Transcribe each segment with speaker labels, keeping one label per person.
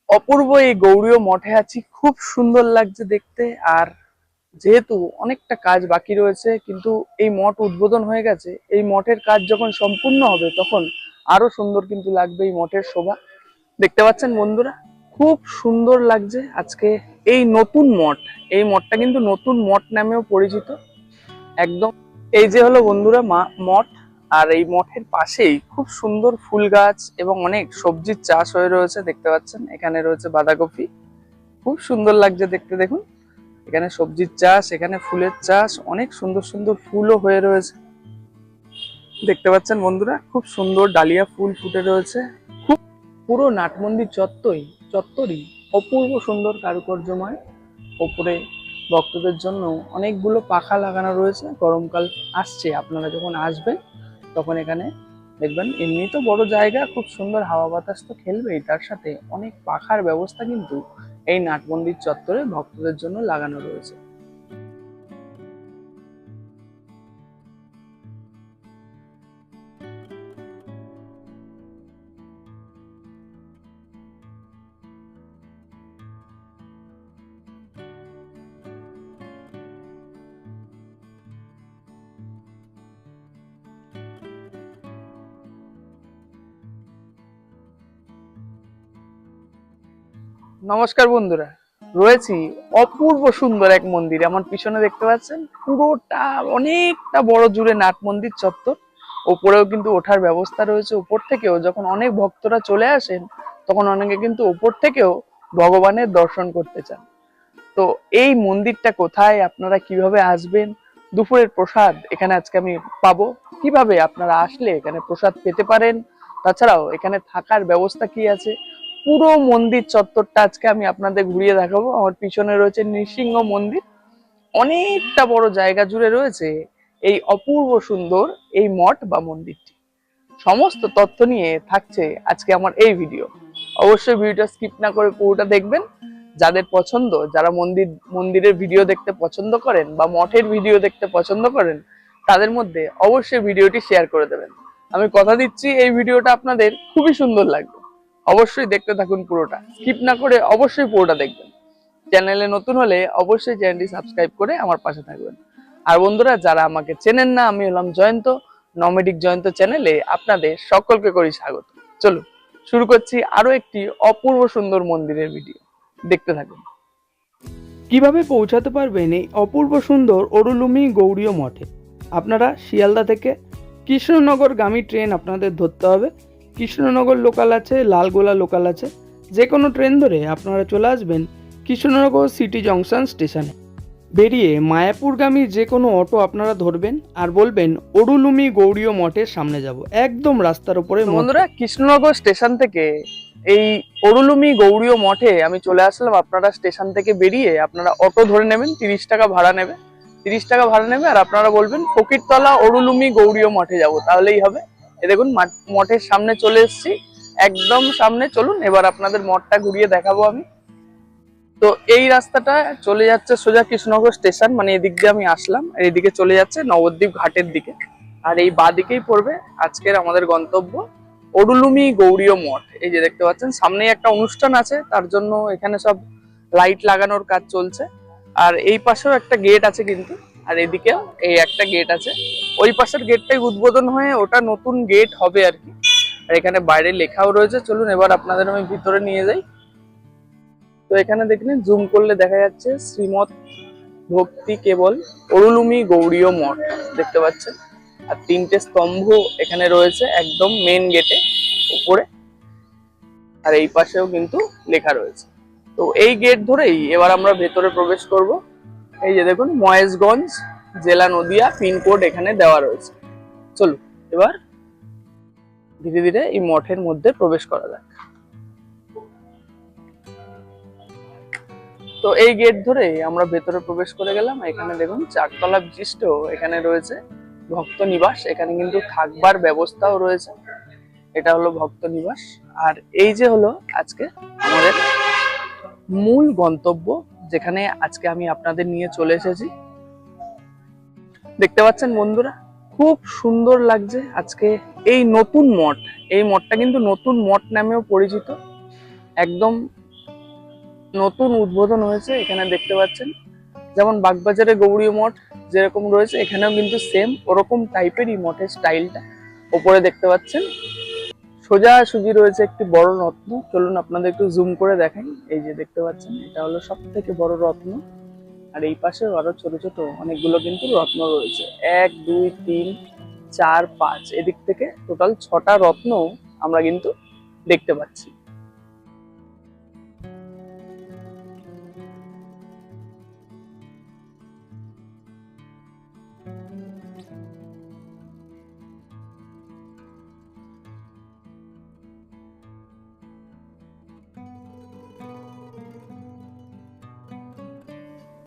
Speaker 1: অপূর্ব এই গৌড়ীয় মঠে আছি, খুব সুন্দর লাগছে দেখতে। আর যেহেতু অনেকটা কাজ বাকি রয়েছে, কিন্তু এই মঠ উদ্বোধন হয়ে গেছে, এই মঠের কাজ যখন সম্পূর্ণ হবে তখন আরো সুন্দর কিন্তু লাগবে এই মঠের শোভা। দেখতে পাচ্ছেন বন্ধুরা, খুব সুন্দর লাগছে আজকে এই নতুন মঠ। এই মঠটা কিন্তু নতুন মঠ নামেও পরিচিত একদম। এই যে হলো বন্ধুরা মঠ। আর এই মঠের পাশেই খুব সুন্দর ফুল গাছ এবং অনেক সবজির চাষ হয়ে রয়েছে। দেখতে পাচ্ছেন এখানে রয়েছে বাঁধাকপি, খুব সুন্দর লাগছে দেখতে। দেখুন এখানে সবজির চাষ, এখানে ফুলের চাষ, অনেক সুন্দর সুন্দর ফুলও হয়ে রয়েছে। দেখতে পাচ্ছেন বন্ধুরা, খুব সুন্দর ডালিয়া ফুল ফুটে রয়েছে। খুব পুরো নাট মন্দির চত্বরই অপূর্ব সুন্দর কারুকার্যময়। ওপরে ভক্তদের জন্য অনেকগুলো পাখা লাগানো রয়েছে। গরমকাল আসছে, আপনারা যখন আসবেন তখন এখানে দেখবেন এমনি তো বড় জায়গা, খুব সুন্দর হাওয়া বাতাস তো খেলবেই, তার সাথে অনেক পাখার ব্যবস্থা কিন্তু এই নাট মন্দির চত্বরে ভক্তদের জন্য লাগানো রয়েছে। নমস্কার বন্ধুরা, রয়েছি অপূর্ব সুন্দর এক মন্দিরে। আমার পিছনে দেখতে পাচ্ছেন পুরোটা অনেকটা বড় জুড়ে নাট মন্দির চত্বর। ওপরেও কিন্তু ওঠার ব্যবস্থা রয়েছে। উপর থেকেও যখন অনেক ভক্তরা চলে আসেন তখন অনেকে কিন্তু উপর থেকেও ভগবানের দর্শন করতে চান। তো এই মন্দিরটা কোথায়, আপনারা কিভাবে আসবেন, দুপুরের প্রসাদ এখানে আজকে আমি পাবো, কিভাবে আপনারা আসলে এখানে প্রসাদ পেতে পারেন, তাছাড়াও এখানে থাকার ব্যবস্থা কি আছে, পুরো মন্দির চত্বরটা আজকে আমি আপনাদের ঘুরিয়ে দেখাবো। আমার পিছনে রয়েছে নৃসিংহ মন্দির, অনেকটা বড় জায়গা জুড়ে রয়েছে এই অপূর্ব সুন্দর এই মঠ বা মন্দিরটি। সমস্ত তথ্য নিয়ে থাকছে আজকে আমার এই ভিডিও। অবশ্যই ভিডিওটা স্কিপ না করে পুরোটা দেখবেন। যাদের পছন্দ, যারা মন্দিরের ভিডিও দেখতে পছন্দ করেন বা মঠের ভিডিও দেখতে পছন্দ করেন, তাদের মধ্যে অবশ্যই ভিডিওটি শেয়ার করে দেবেন। আমি কথা দিচ্ছি এই ভিডিওটা আপনাদের খুবই সুন্দর লাগবে। অবশ্যই দেখতে থাকুন পুরোটা, স্কিপ না করে অবশ্যই পুরোটা দেখবেন। চ্যানেলে নতুন হলে অবশ্যই চ্যানেলটি সাবস্ক্রাইব করে আমার পাশে থাকবেন। আর বন্ধুরা যারা আমাকে চেনেন না, আমি হলাম জয়ন্ত, নমেডিক জয়ন্ত চ্যানেলে আপনাদের সকলকে করি স্বাগত। চলুন শুরু করছি আরো একটি অপূর্ব সুন্দর মন্দিরের ভিডিও, দেখতে থাকুন। কিভাবে পৌঁছাতে পারবেন এই অপূর্ব সুন্দর অরুলুমি গৌড়ীয় মঠে? আপনারা শিয়ালদা থেকে কৃষ্ণনগরগামী ট্রেন আপনাদের ধরতে হবে। কৃষ্ণনগর লোকাল আছে, লালগোলা লোকাল আছে, যে কোনো ট্রেন ধরে আপনারা চলে আসবেন কৃষ্ণনগর সিটি জংশন স্টেশনে। বেরিয়ে মায়াপুরগামী যে কোনো অটো আপনারা ধরবেন আর বলবেন অরুলুমি গৌড়ীয় মঠের সামনে যাব, একদম রাস্তার উপরে। বন্ধুরা কৃষ্ণনগর স্টেশন থেকে এই অরুলুমি গৌড়ীয় মঠে আমি চলে আসলাম। আপনারা স্টেশন থেকে বেরিয়ে আপনারা অটো ধরে নেবেন, 30 টাকা ভাড়া নেবে। 30 টাকা ভাড়া নেবে আর আপনারা বলবেন ফকিরতলা অরুলুমি গৌড়ীয় মঠে যাব, তাহলেই হবে। এ দেখুন মঠের সামনে চলে এসেছি, একদম সামনে। চলুন এবার আপনাদের মঠটা ঘুরিয়ে দেখাবো আমি। তো এই রাস্তাটা চলে যাচ্ছে সোজা কৃষ্ণনগর স্টেশন, মানে এদিক দিয়ে আমি আসলাম, আর এদিকে চলে যাচ্ছে নবদ্বীপ ঘাটের দিকে। আর এই বাঁ দিকেই পড়বে আজকের আমাদের গন্তব্য অরুলুমি গৌড়ীয় মঠ। এই যে দেখতে পাচ্ছেন সামনেই একটা অনুষ্ঠান আছে, তার জন্য এখানে সব লাইট লাগানোর কাজ চলছে। আর এই পাশেও একটা গেট আছে কিন্তু, আর এদিকেও এই একটা গেট আছে। ওই পাশের গেটটাই উদ্বোধন হয়ে ওটা নতুন গেট হবে আর কি। আর এখানে বাইরে লেখাও রয়েছে। চলুন এবার আপনাদের আমি ভিতরে নিয়ে যাই। তো এখানে দেখলেন জুম করলে দেখা যাচ্ছে শ্রীমৎ ভক্তি কেবল অরুলুমি গৌড়ীয় মঠ, দেখতে পাচ্ছেন। আর 3টে স্তম্ভ এখানে রয়েছে একদম মেন গেটে উপরে, আর এই পাশেও কিন্তু লেখা রয়েছে। তো এই গেট ধরেই এবার আমরা ভেতরে প্রবেশ করব। এই যে দেখুন মহেশগঞ্জ, জেলা নদিয়া, পিনকোড এখানে দেওয়া রয়েছে। চলুন এবার ধীরে ধীরে এই মঠের মধ্যে প্রবেশ করা যাক। তো এই গেট ধরে আমরা ভেতরে প্রবেশ করে গেলাম। এখানে দেখুন 4তলা বিশিষ্ট এখানে রয়েছে ভক্ত নিবাস। এখানে কিন্তু থাকবার ব্যবস্থাও রয়েছে। এটা হলো ভক্ত নিবাস। আর এই যে হলো আজকে আমাদের মূল গন্তব্য, যেখানে আজকে আমি আপনাদের নিয়ে চলে এসেছি। দেখতে পাচ্ছেন বন্ধুরা, খুব সুন্দর লাগছে আজকে এই নতুন মঠ। এই মঠটা কিন্তু নতুন মঠ নামেও পরিচিত একদম। নতুন উদ্বোধন হয়েছে এখানে দেখতে পাচ্ছেন। যেমন বাগবাজারে গৌড়ীয় মঠ যেরকম রয়েছে, এখানেও কিন্তু সেম ওরকম টাইপেরই মঠের স্টাইলটা। ওপরে দেখতে পাচ্ছেন সোজাসুজি রয়েছে একটি বড় রত্ন। চলুন আপনাদের একটু জুম করে দেখাই। এই যে দেখতে পাচ্ছেন, এটা হলো সব থেকে বড় রত্ন। আর এই পাশে আরো ছোট ছোট অনেকগুলো কিন্তু রত্ন রয়েছে। 1 2 3 4 5, এদিক থেকে টোটাল 6টা রত্ন আমরা কিন্তু দেখতে পাচ্ছি।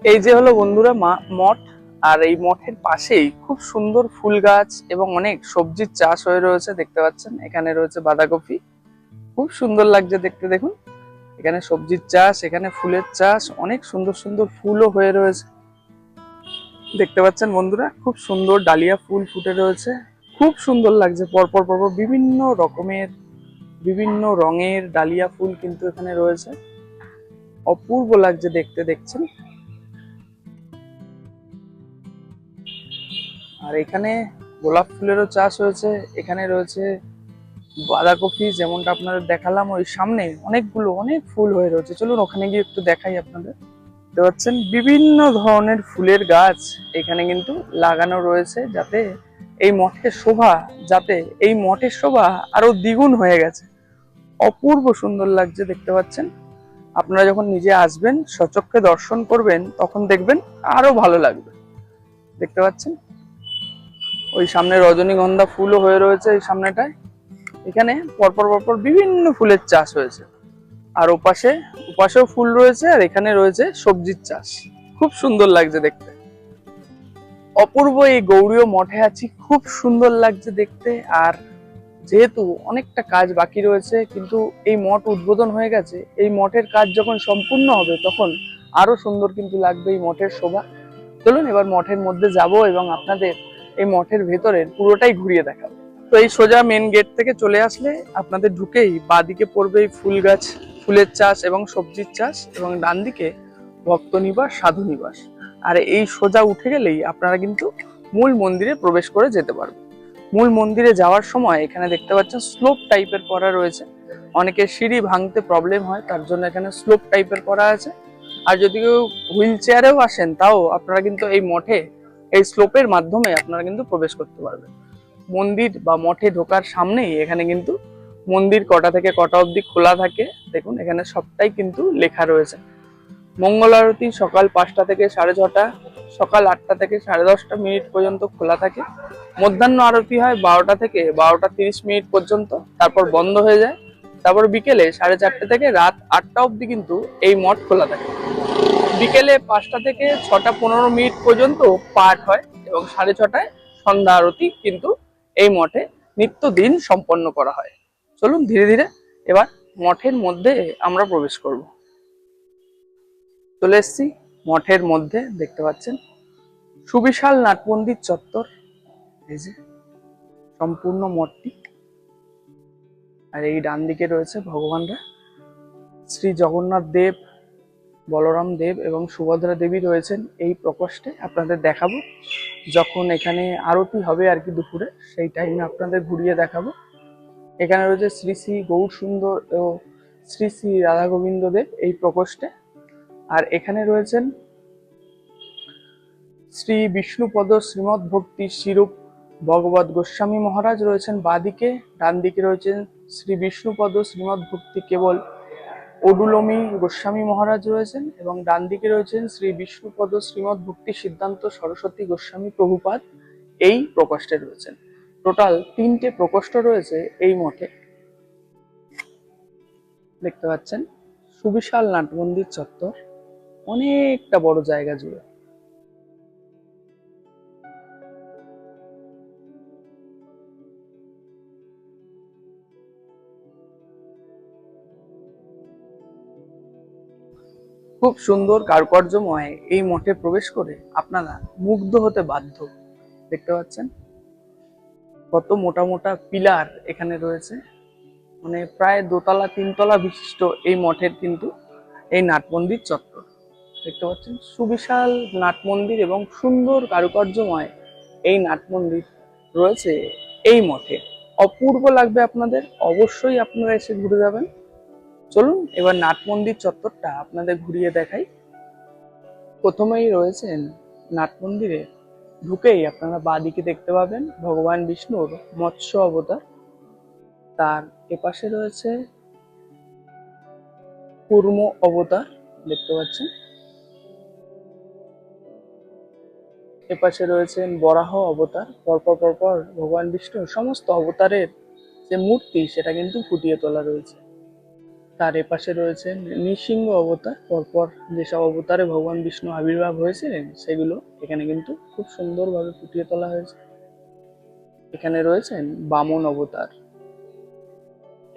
Speaker 1: এই যে হলো বন্ধুরা মঠ। আর এই মঠের পাশেই খুব সুন্দর ফুল গাছ এবং অনেক সবজির চাষ হয়ে রয়েছে দেখতে পাচ্ছেন। এখানে রয়েছে বাঁধাকপি, খুব সুন্দর লাগছে দেখতে। দেখুন এখানে সবজির চাষ, এখানে ফুলের চাষ, অনেক সুন্দর সুন্দর ফুলও হয়ে রয়েছে দেখতে পাচ্ছেন বন্ধুরা। খুব সুন্দর ডালিয়া ফুল ফুটে রয়েছে, খুব সুন্দর লাগছে। পরপর পরপর বিভিন্ন রকমের বিভিন্ন রঙের ডালিয়া ফুল কিন্তু এখানে রয়েছে, অপূর্ব লাগছে দেখতে। দেখছেন, আর এখানে গোলাপ ফুলেরও চাষ হয়েছে। এখানে রয়েছে বাঁধাকপি, যেমনটা আপনাদের দেখালাম। ওই সামনে অনেকগুলো অনেক ফুল হয়ে রয়েছে, চলুন ওখানে গিয়ে একটু দেখাই আপনাদের। দেখতে পাচ্ছেন বিভিন্ন ধরনের ফুলের গাছ এখানে কিন্তু লাগানো রয়েছে, যাতে এই মঠের শোভা আরো দ্বিগুণ হয়ে গেছে। অপূর্ব সুন্দর লাগছে দেখতে পাচ্ছেন। আপনারা যখন নিজে আসবেন, সচক্ষে দর্শন করবেন, তখন দেখবেন আরো ভালো লাগবে দেখতে পাচ্ছেন। ওই সামনে রজনীগন্ধা ফুলও হয়ে রয়েছে এই সামনেটায়। এখানে পরপর পরপর বিভিন্ন ফুলের চাষ হয়েছে। আর ওপাশেও ফুল রয়েছে, আর এখানে রয়েছে সবজির চাষ। খুব সুন্দর লাগছে দেখতে। অপূর্ব এই গৌড়ীয় মঠে আছি, খুব সুন্দর লাগছে দেখতে। আর যেহেতু অনেকটা কাজ বাকি রয়েছে, কিন্তু এই মঠ উদ্বোধন হয়ে গেছে, এই মঠের কাজ যখন সম্পূর্ণ হবে তখন আরো সুন্দর কিন্তু লাগবে এই মঠের শোভা। চলুন এবার মঠের মধ্যে যাব এবং আপনাদের এই মঠের ভেতরের পুরোটাই ঘুরিয়ে দেখাবো। তো এই সোজা মেন গেট থেকে চলে আসলে আপনাদের ঢুকেই বাঁদিকে পড়বে এই ফুল গাছ, ফুলের চাষ এবং সবজির চাষ, এবং ডান দিকে ভক্ত নিবাস, সাধু নিবাস। আর এই সোজা উঠে গেলেই আপনারা কিন্তু মূল মন্দিরে প্রবেশ করে যেতে পারবেন। মূল মন্দিরে যাওয়ার সময় এখানে দেখতে পাচ্ছেন স্লোপ টাইপের করা রয়েছে। অনেকের সিঁড়ি ভাঙতে প্রবলেম হয়, তার জন্য এখানে স্লোপ টাইপের করা আছে। আর যদি কেউ হুইল চেয়ারেও আসেন, তাও আপনারা কিন্তু এই মঠে এই স্লোপের মাধ্যমে আপনারা কিন্তু প্রবেশ করতে পারবেন। মন্দির বা মঠে ঢোকার সামনেই এখানে কিন্তু মন্দির কটা থেকে কটা অবধি খোলা থাকে দেখুন এখানে সবটাই কিন্তু লেখা রয়েছে। মঙ্গল আরতি সকাল 5টা থেকে 6:30, সকাল 8টা থেকে 10:30 পর্যন্ত খোলা থাকে। মধ্যাহ্ন আরতি হয় 12টা থেকে 12টা 30 পর্যন্ত, তারপর বন্ধ হয়ে যায়। তারপর বিকেলে 4:30 থেকে রাত 8টা অবধি কিন্তু এই মঠ খোলা থাকে। বিকেলে 5টা থেকে 6টা 15 পর্যন্ত পাঠ হয়, এবং 6:30টায় সন্ধ্যা আরতি কিন্তু এই মঠে নিত্যদিন সম্পন্ন করা হয়। চলুন ধীরে ধীরে এবার মঠের মধ্যে আমরা প্রবেশ করব। চলে এসছি মঠের মধ্যে, দেখতে পাচ্ছেন সুবিশাল নাট মন্দির চত্বর। এই যে সম্পূর্ণ মঠটি। আর এই ডান দিকে রয়েছে ভগবানরা, শ্রী জগন্নাথ দেব, বলরাম দেব এবং সুভদ্রা দেবী রয়েছেন এই প্রকোষ্ঠে। আপনাদের দেখাবো যখন এখানে আরতি হবে আর কি দুপুরে, সেই টাইমে আপনাদের ঘুরিয়ে দেখাবো। এখানে রয়েছে শ্রী শ্রী গৌর সুন্দর ও শ্রী শ্রী রাধা গোবিন্দ দেব এই প্রকোষ্ঠে। আর এখানে রয়েছেন শ্রী বিষ্ণুপদ শ্রীমৎ ভক্তি স্বরূপ ভগবত গোস্বামী মহারাজ রয়েছেন বাঁদিকে। ডান দিকে রয়েছেন শ্রী বিষ্ণুপদ শ্রীমৎ ভক্তি কেবল ওডুলমী গোস্বামী মহারাজ রয়েছেন, এবং ডান দিকে রয়েছেন শ্রী বিষ্ণুপদ শ্রীমৎ ভক্তি সিদ্ধান্ত সরস্বতী গোস্বামী প্রভুপাদ এই প্রকোষ্ঠে রয়েছেন। টোটাল 3টে প্রকোষ্ঠ রয়েছে এই মঠে। দেখতে পাচ্ছেন সুবিশাল নাট মন্দির চত্বর, অনেকটা বড় জায়গা জুড়ে। খুব সুন্দর কারুকার্যময় এই মঠে প্রবেশ করে আপনারা মুগ্ধ হতে বাধ্য। দেখতে পাচ্ছেন কত মোটা মোটা পিলার এখানে রয়েছে, মানে প্রায় 2তলা 3তলা বিশিষ্ট এই মঠের কিন্তু এই নাট মন্দির চত্বর। দেখতে পাচ্ছেন সুবিশাল নাট মন্দির এবং সুন্দর কারুকার্যময় এই নাট মন্দির রয়েছে এই মঠে। অপূর্ব লাগবে আপনাদের, অবশ্যই আপনারা এসে ঘুরে যাবেন। চলুন এবার নাট মন্দির চত্বরটা আপনাদের ঘুরিয়ে দেখাই। প্রথমেই রয়েছেন নাট মন্দিরে ঢুকেই আপনারা বাঁদিকে দেখতে পাবেন ভগবান বিষ্ণুর মৎস্য অবতার। তার এপাশে রয়েছে কুর্ম অবতার, দেখতে পাচ্ছেন। এপাশে রয়েছেন বরাহ অবতার। পরপর পরপর ভগবান বিষ্ণুর সমস্ত অবতারের যে মূর্তি সেটা কিন্তু ফুটিয়ে তোলা রয়েছে। তার এপাশে রয়েছেন নৃসিংহ অবতার। পরপর যেসব অবতারে ভগবান বিষ্ণু আবির্ভাব হয়েছিলেন সেগুলো এখানে কিন্তু খুব সুন্দরভাবে ফুটিয়ে তোলা হয়েছে। এখানে রয়েছেন বামন অবতার।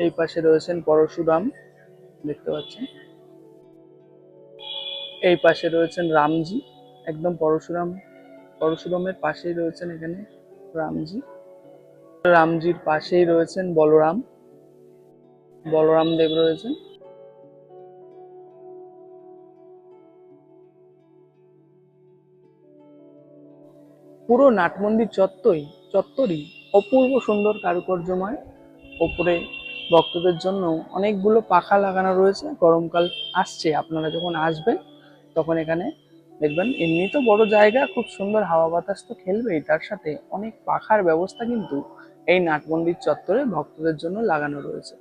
Speaker 1: এই পাশে রয়েছেন পরশুরাম, দেখতে পাচ্ছেন। এই পাশে রয়েছেন রামজি, একদম পরশুরামের পাশেই রয়েছেন এখানে রামজি। রামজির পাশেই রয়েছেন বলরাম দেব রয়েছেন। পুরো নাট মন্দির চত্বরই অপূর্ব সুন্দর কারুকার্যময়। ওপরে ভক্তদের জন্য অনেকগুলো পাখা লাগানো রয়েছে। গরমকাল আসছে, আপনারা যখন আসবেন তখন এখানে দেখবেন এমনি তো বড় জায়গা, খুব সুন্দর হাওয়া বাতাস তো খেলবেই, তার সাথে অনেক পাখার ব্যবস্থা কিন্তু এই নাট মন্দির চত্বরে ভক্তদের জন্য লাগানো রয়েছে।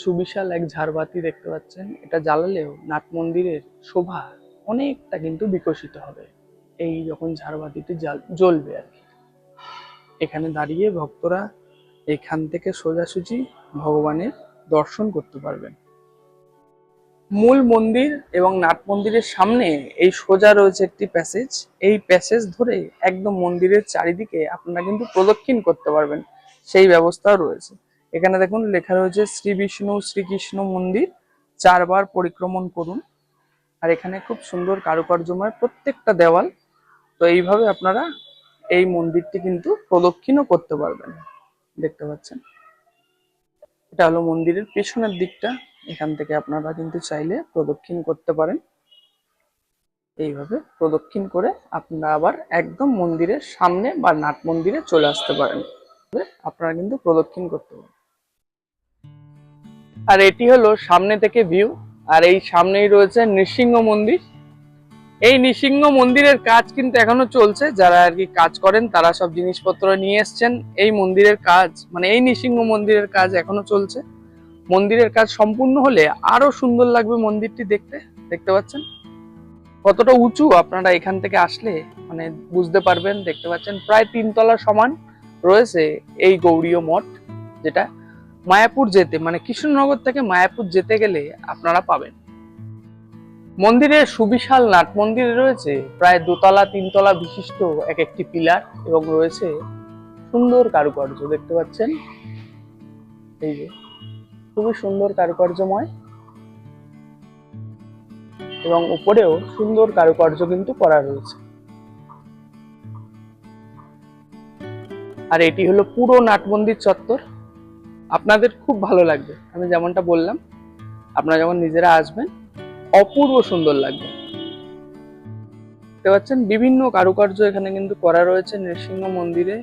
Speaker 1: সুবিশাল এক ঝাড়বাতি, দেখতে পাচ্ছেন। এটা জ্বালালেও নাট মন্দিরের শোভা অনেকটা কিন্তু বিকশিত হবে এই যখন ঝাড়বাতিটি জ্বলবে আর কি। এখানে দাঁড়িয়ে ভক্তরা এখান থেকে সোজাসুজি ভগবানের দর্শন করতে পারবেন। মূল মন্দির এবং নাট মন্দিরের সামনে এই সোজা রয়েছে একটি প্যাসেজ। এই প্যাসেজ ধরে একদম মন্দিরের চারিদিকে আপনারা কিন্তু প্রদক্ষিণ করতে পারবেন, সেই ব্যবস্থাও রয়েছে। এখানে দেখুন লেখা রয়েছে শ্রী বিষ্ণু শ্রীকৃষ্ণ মন্দির, 4 বার পরিক্রমণ করুন। আর এখানে খুব সুন্দর কারুকার্যময় প্রত্যেকটা দেওয়াল। তো এইভাবে আপনারা এই মন্দিরটি কিন্তু প্রদক্ষিণও করতে পারবেন, দেখতে পাচ্ছেন। এটা হলো মন্দিরের পেছনের দিকটা। এখান থেকে আপনারা কিন্তু চাইলে প্রদক্ষিণ করতে পারেন। এইভাবে প্রদক্ষিণ করে আপনারা আবার একদম মন্দিরের সামনে বা নাট মন্দিরে চলে আসতে পারেন। আপনারা কিন্তু প্রদক্ষিণ করতে পারেন। আর এটি হলো সামনে থেকে ভিউ। আর এই সামনেই রয়েছে নৃসিংহ মন্দির। এই নৃসিংহ মন্দিরের কাজ কিন্তু এখনো চলছে। যারা আর কি কাজ করেন তারা সব জিনিসপত্র নিয়ে এসছেন। এই মন্দিরের কাজ, মানে এই নৃসিংহ মন্দিরের কাজ এখনো চলছে। মন্দিরের কাজ সম্পূর্ণ হলে আরো সুন্দর লাগবে মন্দিরটি দেখতে। দেখতে পাচ্ছেন কতটা উঁচু, আপনারা এখান থেকে আসলে মানে বুঝতে পারবেন। দেখতে পাচ্ছেন প্রায় 3 তলা সমান রয়েছে এই গৌড়ীয় মঠ, যেটা মায়াপুর যেতে, মানে কৃষ্ণনগর থেকে মায়াপুর যেতে গেলে আপনারা পাবেন। মন্দিরের সুবিশাল নাট মন্দিরে রয়েছে প্রায় 2 তলা 3 তলা বিশিষ্ট এক একটি পিলার এবং রয়েছে সুন্দর কারুকার্য, দেখতে পাচ্ছেন। এই যে খুবই সুন্দর কারুকার্যময় এবং উপরেও সুন্দর কারুকার্য কিন্তু করা রয়েছে। আর এটি হলো পুরো নাট মন্দির চত্বর। আপনাদের খুব ভালো লাগবে, আমি যেমনটা বললাম, আপনারা যখন নিজেরা আসবেন অপূর্ব সুন্দর লাগবে। দেখতে পাচ্ছেন বিভিন্ন কারুকার্য এখানে কিন্তু করা রয়েছে নৃসিংহ মন্দিরে।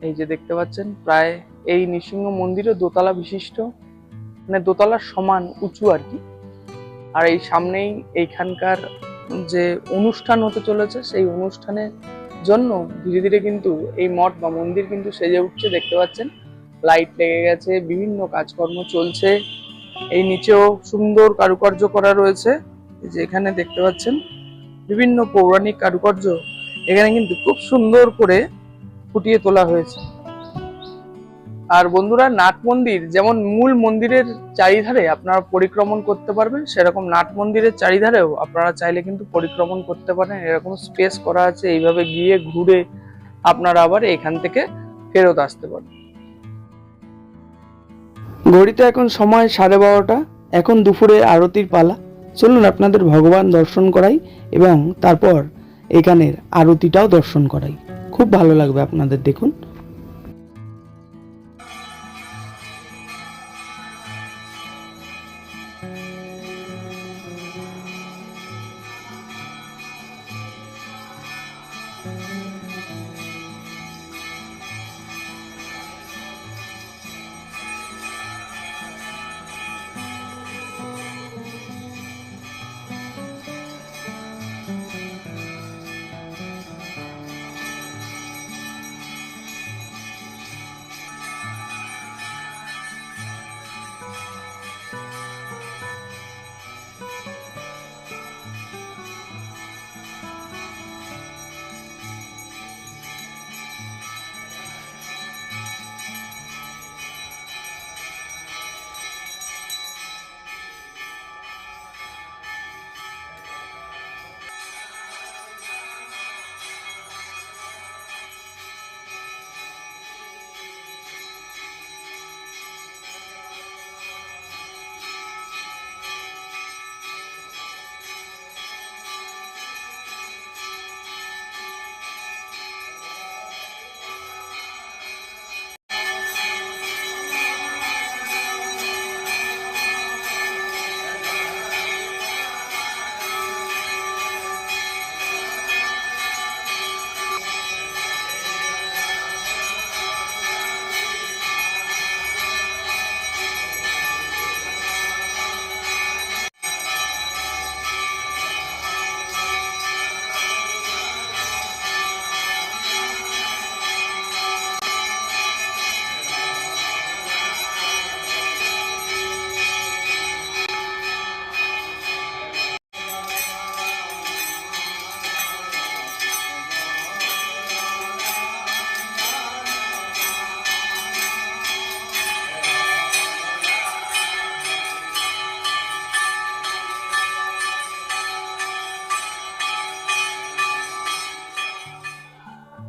Speaker 1: এই যে দেখতে পাচ্ছেন প্রায় এই নৃসিংহ মন্দিরও 2 তলা বিশিষ্ট, মানে 2 তলার সমান উঁচু আর কি। আর এই সামনেই এইখানকার যে অনুষ্ঠান হতে চলেছে সেই অনুষ্ঠানের জন্য ধীরে ধীরে কিন্তু এই মঠ বা মন্দির কিন্তু সেজে উঠছে। দেখতে পাচ্ছেন লাইট লেগে গেছে, বিভিন্ন কাজকর্ম চলছে। এই নিচেও সুন্দর কারুকার্য করা রয়েছে। এই যে এখানে দেখতে পাচ্ছেন বিভিন্ন পৌরাণিক কারুকার্য এখানে কিন্তু খুব সুন্দর করে ফুটিয়ে তোলা হয়েছে। আর বন্ধুরা, নাট মন্দির যেমন মূল মন্দিরের চারিধারে আপনারা পরিক্রমণ করতে পারবেন, সেরকম নাট মন্দিরের চারিধারেও আপনারা চাইলে কিন্তু পরিক্রমণ করতে পারেন। এরকম স্পেস করা আছে, এইভাবে গিয়ে ঘুরে আপনারা আবার এখান থেকে ফেরত আসতে পারেন। ঘড়িতে এখন সময় 12:30। এখন দুপুরে আরতির পালা। চলুন আপনাদের ভগবান দর্শন করাই এবং তারপর এখানের আরতিটাও দর্শন করাই। খুব ভালো লাগবে আপনাদের, দেখুন।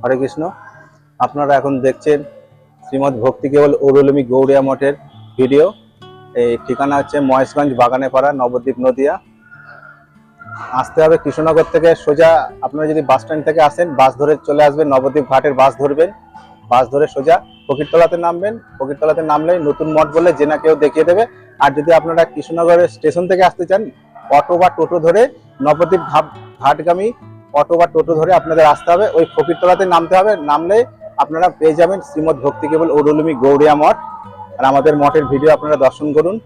Speaker 2: হরে কৃষ্ণ। আপনারা এখন দেখছেন শ্রীমদ ভক্তি কেবল ঔরুলুমি গৌড়িয়া মঠের ভিডিও। এই ঠিকানা হচ্ছে মহেশগঞ্জ বাগানেপাড়া, নবদ্বীপ, নদিয়া। আসতে হবে কৃষ্ণনগর থেকে সোজা। আপনারা যদি বাস স্ট্যান্ড থেকে আসেন, বাস ধরে চলে আসবেন, নবদ্বীপ ঘাটের বাস ধরবেন। বাস ধরে সোজা ফকিরতলাতে নামবেন। ফকিরতলাতে নামলেই নতুন মঠ বলে যে না কেউ দেখিয়ে দেবে। আর যদি আপনারা কৃষ্ণনগরের স্টেশন থেকে আসতে চান, অটো বা টোটো ধরে নবদ্বীপ ঘাটগামী অটো বা টোটো ধরে আপনাদের আসতে হবে। ওই ফকিরতলাতে নামতে হবে। নামলে আপনারা পেয়ে যাবেন শ্রীমদ ভক্তি কেবল ঔরুলুমি গৌড়িয়া মঠ। আর আমাদের মঠের ভিডিও আপনারা দর্শন করুন।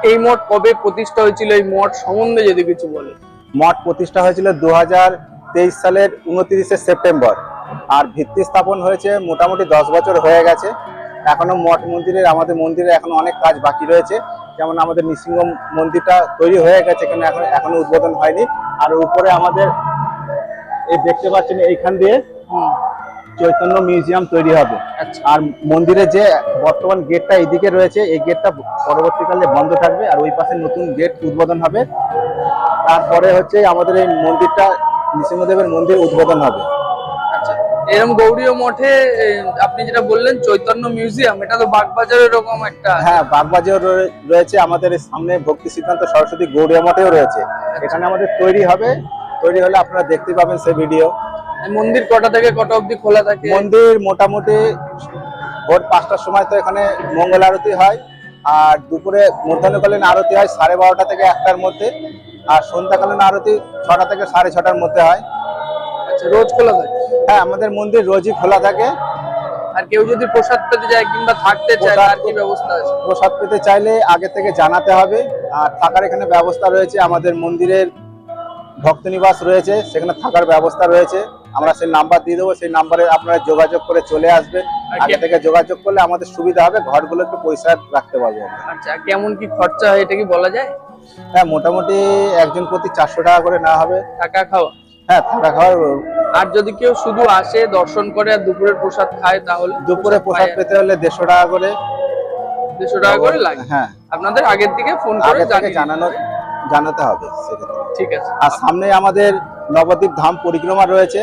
Speaker 1: এই মঠ কবে প্রতিষ্ঠা হয়েছিল, এই মঠ সম্বন্ধে যদি কিছু বলে।
Speaker 2: মঠ প্রতিষ্ঠা হয়েছিল 2023 সালের 29শে সেপ্টেম্বর। আর ভিত্তি স্থাপন হয়েছে মোটামুটি 10 বছর হয়ে গেছে। এখনো মঠ মন্দিরের, আমাদের মন্দিরে এখনো অনেক কাজ বাকি রয়েছে। যেমন আমাদের নৃসিংহ মন্দিরটা তৈরি হয়ে গেছে, কিন্তু এখনো উদ্বোধন হয়নি। আর উপরে আমাদের এই দেখতে পাচ্ছেন এইখান দিয়ে চৈতন্য মিউজিয়াম তৈরি হবে। আর মন্দিরে যে বর্তমান গেটটা এইদিকে রয়েছে, এই গেটটা পরবর্তীকালে বন্ধ থাকবে। আর ওই পাশে নতুন গেট উদ্বোধন হবে। তারপরে হচ্ছে আমাদের এই মন্দিরটা নৃসিংহদেবের মন্দির উদ্বোধন হবে।
Speaker 1: এরকম গৌড়ীয় মঠে আপনি যেটা বললেন চৈতন্য মিউজিয়াম, এটা তো বাগবাজারের এরকম একটা।
Speaker 2: হ্যাঁ, বাগবাজার রয়েছে। আমাদের সামনে ভক্তি সিদ্ধান্ত সরস্বতী গৌড়িয়া মঠেও রয়েছে। এখানে আমাদের তৈরি হবে। তৈরি হলে আপনারা দেখতে পাবেন সেই ভিডিও।
Speaker 1: মন্দির কটা থেকে কটা অবধি খোলা থাকে?
Speaker 2: মন্দির মোটামুটি ভোর 5টার সময় তো এখানে মঙ্গল আরতি হয়। আর দুপুরে মধ্যাহ্নকালীন আরতি হয় 12:30 থেকে 1টার মধ্যে। আর সন্ধ্যাকালীন আরতি 6টা থেকে 6:30টার মধ্যে হয়।
Speaker 1: আচ্ছা, রোজ খোলা থাকে?
Speaker 2: হ্যাঁ, আমাদের মন্দির রোজই খোলা থাকে।
Speaker 1: আর কেউ যদি প্রসাদ পেতে যায় কিংবা থাকতে চায়, তার কি ব্যবস্থা আছে?
Speaker 2: প্রসাদ পেতে চাইলে আগে থেকে জানাতে হবে। আর থাকার এখানে ব্যবস্থা রয়েছে। আমাদের মন্দিরের ভক্ত নিবাস রয়েছে, সেখানে থাকার ব্যবস্থা রয়েছে। আমরা সেই নাম্বার দিয়ে দেবো, সেই নাম্বারে আপনারা যোগাযোগ করে চলে আসবেন। আগে থেকে যোগাযোগ করলে আমাদের সুবিধা হবে, ঘরগুলো একটু পরিষ্কার রাখতে পারবো।
Speaker 1: আচ্ছা, কেমন কি খরচা হয় এটা কি বলা যায়?
Speaker 2: হ্যাঁ, মোটামুটি একজন প্রতি 400 টাকা করে নেওয়া হবে।
Speaker 1: থাকা খাওয়া?
Speaker 2: হ্যাঁ, থাকা খাওয়ার।
Speaker 1: আর যদি কেউ শুধু আসে দর্শন করে আর দুপুরের প্রসাদ খায়, তাহলে?
Speaker 2: দুপুরে প্রসাদ পেতে হলে 150 টাকা করে।
Speaker 1: 150 টাকা করে লাগে?
Speaker 2: হ্যাঁ,
Speaker 1: আপনাদের আগের থেকে ফোন করে
Speaker 2: জানাতে হবে সেক্ষেত্রে।
Speaker 1: ঠিক আছে।
Speaker 2: আর সামনে আমাদের নবদ্বীপ ধাম পরিক্রমা রয়েছে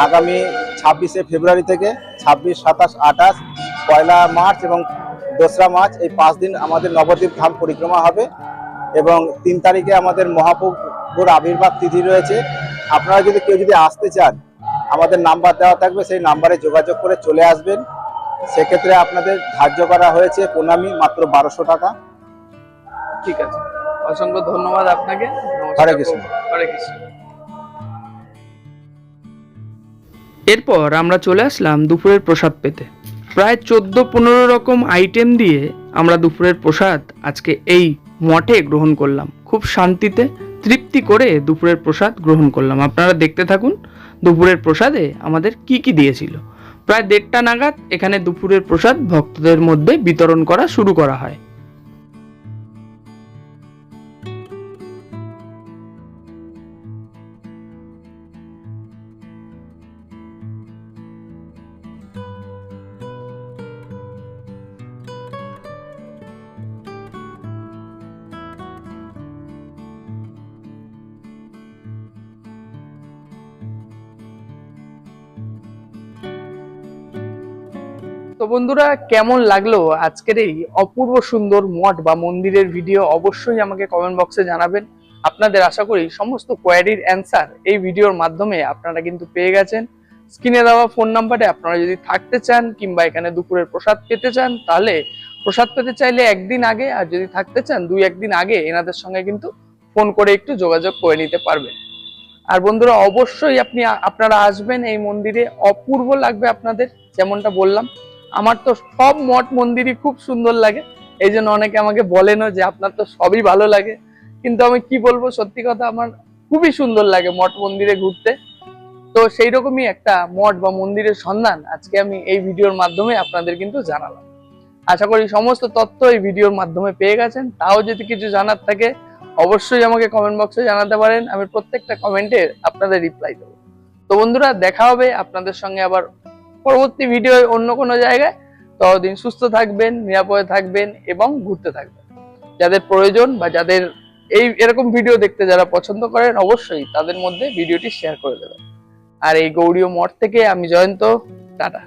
Speaker 2: আগামী 26শে ফেব্রুয়ারি থেকে। 26, 27, 28, 1 মার্চ এবং 2রা মার্চ, এই 5 দিন আমাদের নবদ্বীপ ধাম পরিক্রমা হবে। এবং 3 তারিখে আমাদের মহাপ্রভুর আবির্ভাব তিথি রয়েছে। আপনারা যদি কেউ আসতে চান, আমাদের নাম্বার দেওয়া থাকবে, সেই নাম্বারে যোগাযোগ করে চলে আসবেন। সেক্ষেত্রে আপনাদের ধার্য করা হয়েছে প্রণামী মাত্র 1200 টাকা।
Speaker 1: ঠিক আছে, অসংখ্য ধন্যবাদ আপনাকে। নমস্কার।
Speaker 2: হরে কৃষ্ণ।
Speaker 1: হরে কৃষ্ণ। এরপর আমরা চলে আসলাম দুপুরের প্রসাদ পেতে। প্রায় 14-15 রকম আইটেম দিয়ে আমরা দুপুরের প্রসাদ আজকে এই মঠে গ্রহণ করলাম। খুব শান্তিতে তৃপ্তি করে দুপুরের প্রসাদ গ্রহণ করলাম। আপনারা দেখতে থাকুন দুপুরের প্রসাদে আমাদের কি কি দিয়েছিল। প্রায় 1:30 নাগাদ এখানে দুপুরের প্রসাদ ভক্তদের মধ্যে বিতরণ করা শুরু করা হয়। তো বন্ধুরা, কেমন লাগলো আজকের এই অপূর্ব সুন্দর মঠ বা মন্দিরের ভিডিও? অবশ্যই আমাকে কমেন্ট বক্সে জানাবেন। আপনাদের আশা করি সমস্ত কোয়ারির অ্যান্সার এই ভিডিওর মাধ্যমে আপনারা কিন্তু পেয়ে গেছেন। স্ক্রিনে দেওয়া ফোন নাম্বারে আপনারা যদি থাকতে চান কিংবা এখানে দুপুরের প্রসাদ পেতে চান, তাহলে প্রসাদ পেতে চাইলে একদিন আগে, আর যদি থাকতে চান 2-1 দিন আগে এনাদের সঙ্গে কিন্তু ফোন করে একটু যোগাযোগ করে নিতে পারবেন। আর বন্ধুরা, অবশ্যই আপনারা আসবেন এই মন্দিরে, অপূর্ব লাগবে আপনাদের। যেমনটা বললাম, আমার তো সব মঠ মন্দিরই খুব সুন্দর লাগে, এই জন্য অনেকে আমাকে বলেনও যে আপনার তো সবই ভালো লাগে। কিন্তু আমি কি বলবো, সত্যি কথা, আমার খুবই সুন্দর লাগে মঠ মন্দিরে ঘুরতে। তো সেই রকমই একটা মঠ বা মন্দিরের সন্ধান আজকে আমি এই ভিডিওর মাধ্যমে আপনাদের কিন্তু জানালাম। আশা করি সমস্ত তথ্য এই ভিডিওর মাধ্যমে পেয়ে গেছেন। তাও যদি কিছু জানার থাকে অবশ্যই আমাকে কমেন্ট বক্সে জানাতে পারেন, আমি প্রত্যেকটা কমেন্টে আপনাদের রিপ্লাই দেবো। তো বন্ধুরা, দেখা হবে আপনাদের সঙ্গে আবার পরবর্তী ভিডিও অন্য কোনো জায়গায়। ততদিন সুস্থ থাকবেন, নিরাপদে থাকবেন এবং ঘুরতে থাকবেন। যাদের প্রয়োজন বা যাদের এরকম ভিডিও দেখতে যারা পছন্দ করেন, অবশ্যই তাদের মধ্যে ভিডিওটি শেয়ার করে দেবেন। আর এই গৌড়ীয় মঠ থেকে আমি জয়ন্ত, টাটা।